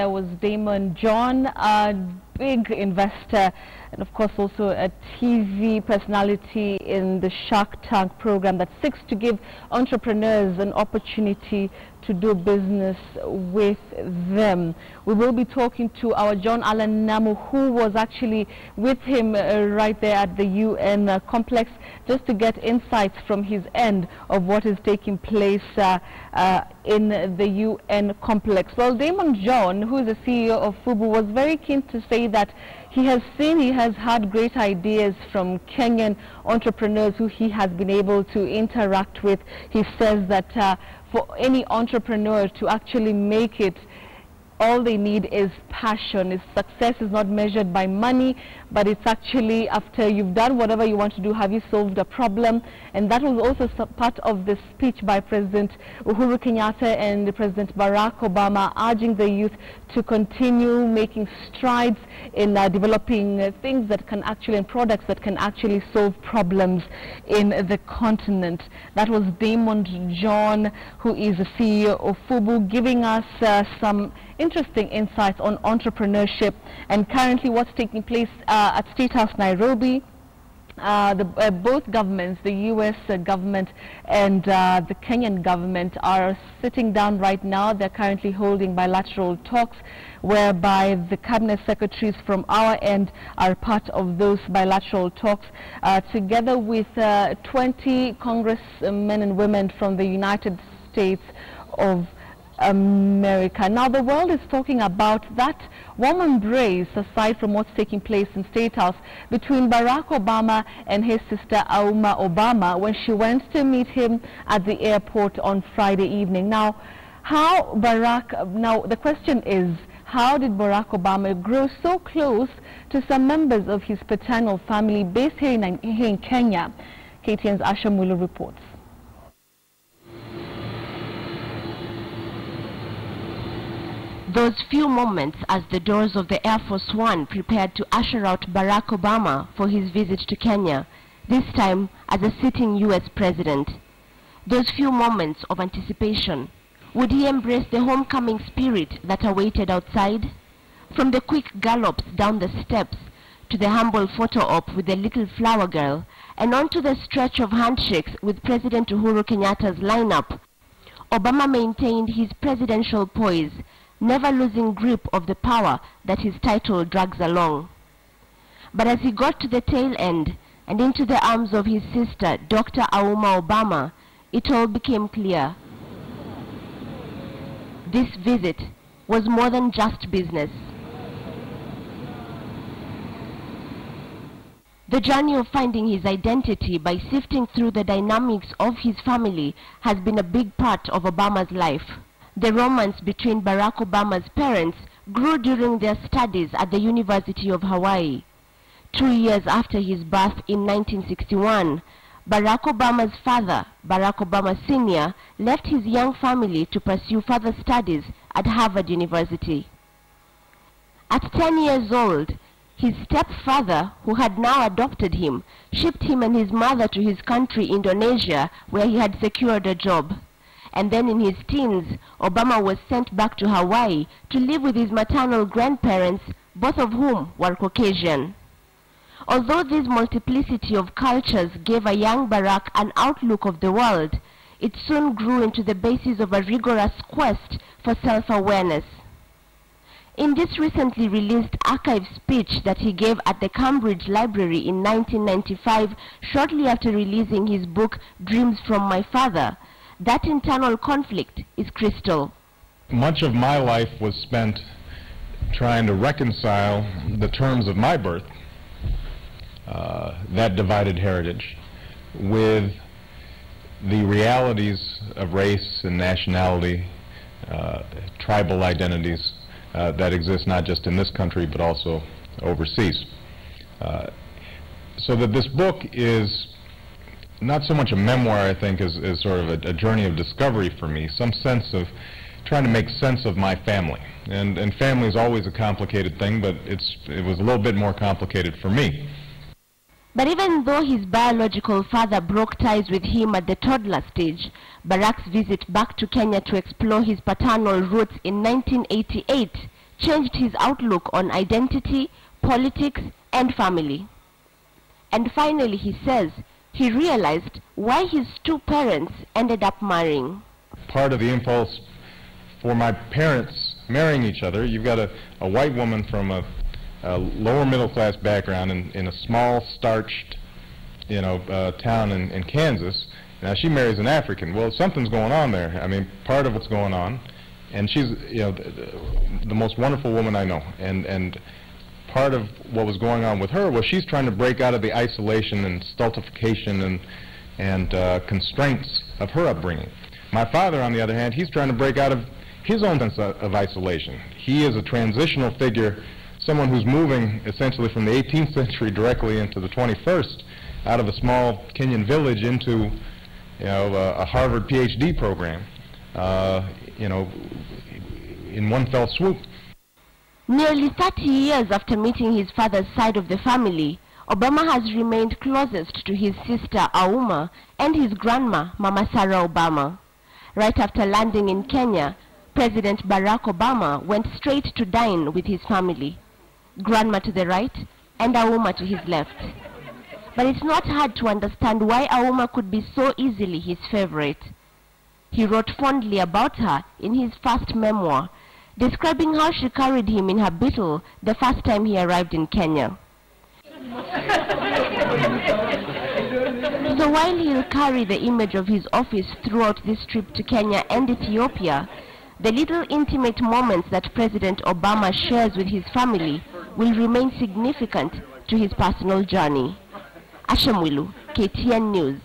There was Damon John, a big investor and of course also a TV personality in the Shark Tank program that seeks to give entrepreneurs an opportunity to do business with them. We will be talking to our John Allen Namu, who was actually with him right there at the UN complex, just to get insights from his end of what is taking place in the UN complex. Well, Damon John, who is the CEO of FUBU, was very keen to say that he has had great ideas from Kenyan entrepreneurs who he has been able to interact with. He says that for any entrepreneur to actually make it, all they need is passion. His success is not measured by money, but it's actually after you've done whatever you want to do, have you solved a problem? And that was also part of the speech by President Uhuru Kenyatta and President Barack Obama, urging the youth to continue making strides in developing things that can actually, and products that can actually solve problems in the continent. That was Damon John, who is the CEO of FUBU, giving us some interesting insights on entrepreneurship and currently what's taking place at State House Nairobi. Both governments, the US government and the Kenyan government, are sitting down right now. They're currently holding bilateral talks whereby the cabinet secretaries from our end are part of those bilateral talks, together with 20 congressmen and women from the United States of America. Now the world is talking about that warm embrace, aside from what's taking place in State House, between Barack Obama and his sister Auma Obama when she went to meet him at the airport on Friday evening. Now the question is, how did Barack Obama grow so close to some members of his paternal family based here in Kenya? KTN's Asha Mulu reports. Those few moments as the doors of the Air Force One prepared to usher out Barack Obama for his visit to Kenya, this time as a sitting US president. Those few moments of anticipation. Would he embrace the homecoming spirit that awaited outside? From the quick gallops down the steps to the humble photo op with the little flower girl, and on to the stretch of handshakes with President Uhuru Kenyatta's lineup, Obama maintained his presidential poise, never losing grip of the power that his title drags along. But as he got to the tail end and into the arms of his sister, Dr. Auma Obama, it all became clear. This visit was more than just business. The journey of finding his identity by sifting through the dynamics of his family has been a big part of Obama's life. The romance between Barack Obama's parents grew during their studies at the University of Hawaii. 2 years after his birth in 1961, Barack Obama's father, Barack Obama Sr., left his young family to pursue further studies at Harvard University. At 10 years old, his stepfather, who had now adopted him, shipped him and his mother to his country, Indonesia, where he had secured a job. And then in his teens, Obama was sent back to Hawaii to live with his maternal grandparents, both of whom were Caucasian. Although this multiplicity of cultures gave a young Barack an outlook of the world, it soon grew into the basis of a rigorous quest for self-awareness. In this recently released archive speech that he gave at the Cambridge Library in 1995, shortly after releasing his book, Dreams from My Father, that internal conflict is crystal. Much of my life was spent trying to reconcile the terms of my birth, that divided heritage, with the realities of race and nationality, tribal identities that exist not just in this country but also overseas. So that this book is not so much a memoir, I think, as sort of a journey of discovery for me, some sense of trying to make sense of my family. And family is always a complicated thing, but it was a little bit more complicated for me. But even though his biological father broke ties with him at the toddler stage, Barack's visit back to Kenya to explore his paternal roots in 1988 changed his outlook on identity, politics, and family. And finally, he says, he realized why his two parents ended up marrying. Part of the impulse for my parents marrying each other, you've got a white woman from a lower middle class background in a small starched, town in Kansas. Now she marries an African. Well, something's going on there. I mean, part of what's going on, and she's the most wonderful woman I know. And part of what was going on with her was she's trying to break out of the isolation and stultification and constraints of her upbringing. My father, on the other hand, he's trying to break out of his own sense of isolation. He is a transitional figure, someone who's moving essentially from the 18th century directly into the 21st, out of a small Kenyan village into a Harvard PhD program, in one fell swoop. Nearly 30 years after meeting his father's side of the family, Obama has remained closest to his sister Auma and his grandma, Mama Sarah Obama. Right after landing in Kenya, President Barack Obama went straight to dine with his family. Grandma to the right and Auma to his left. But it's not hard to understand why Auma could be so easily his favorite. He wrote fondly about her in his first memoir, describing how she carried him in her beetle the first time he arrived in Kenya. So while he'll carry the image of his office throughout this trip to Kenya and Ethiopia, the little intimate moments that President Obama shares with his family will remain significant to his personal journey. Ashamwilu, KTN News.